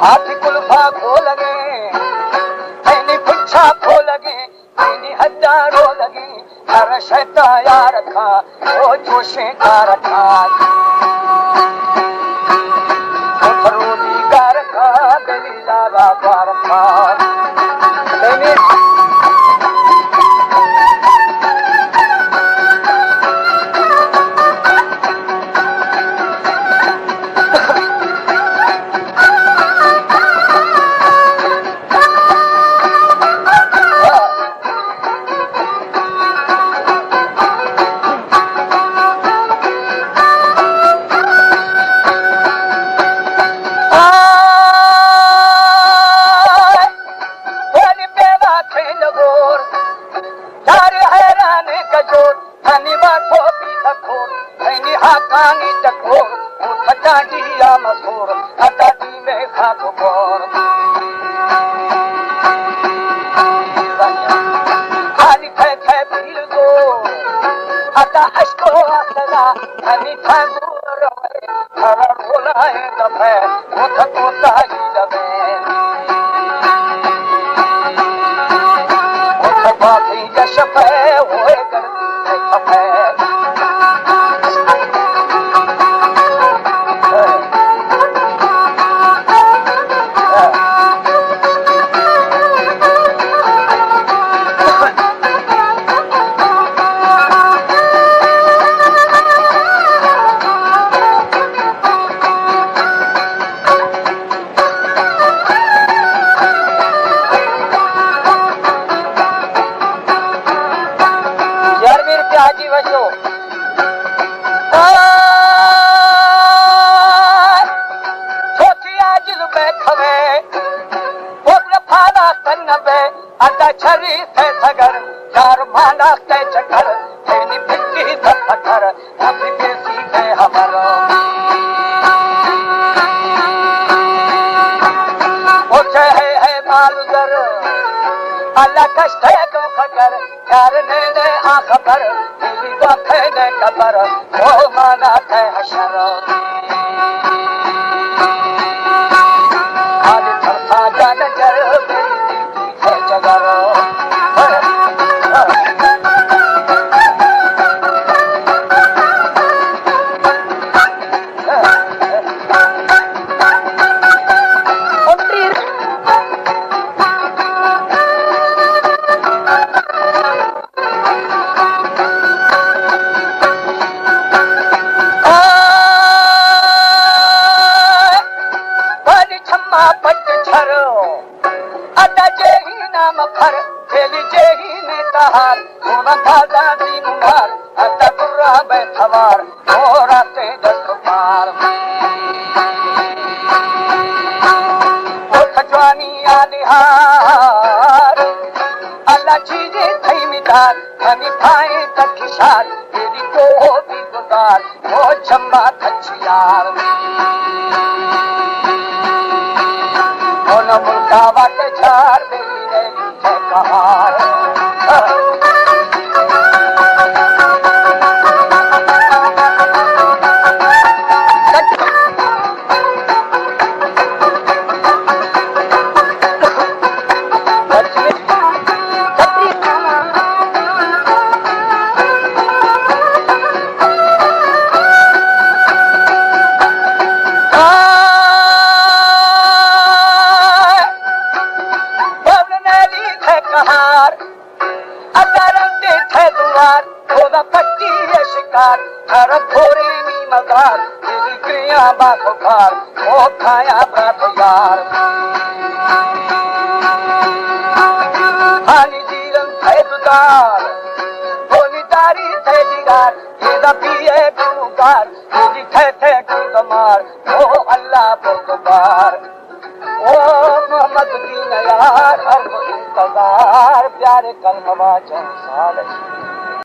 हाथी कुल्फा खोल गए, पुछ हजारों लगी हर शैता यार खा ओ जोशे का रखा फरूदी का रखा बेली लागा का रखा कानी टको फटा दिया मसूर फटा दी में खाक बोर खाली थे पील गो हटा अशको असला हनी था गुर हर बोलाए दफे मुथ को ताई दबे मुथ बाकी जशफे होए कर खफे छरी थे सगर चार माना के चक्कर तेरी पिट्टी पत्थर अभी बेसी थे हमारा ओछे है मालूदर अल्लाह कष्ट है को खकर चार ने आंख पर तेरी बातें ने कबर ओ माना थे हशर आज थरसा जान जर मेरी थे जगर प्यारे कलमवा चंद साल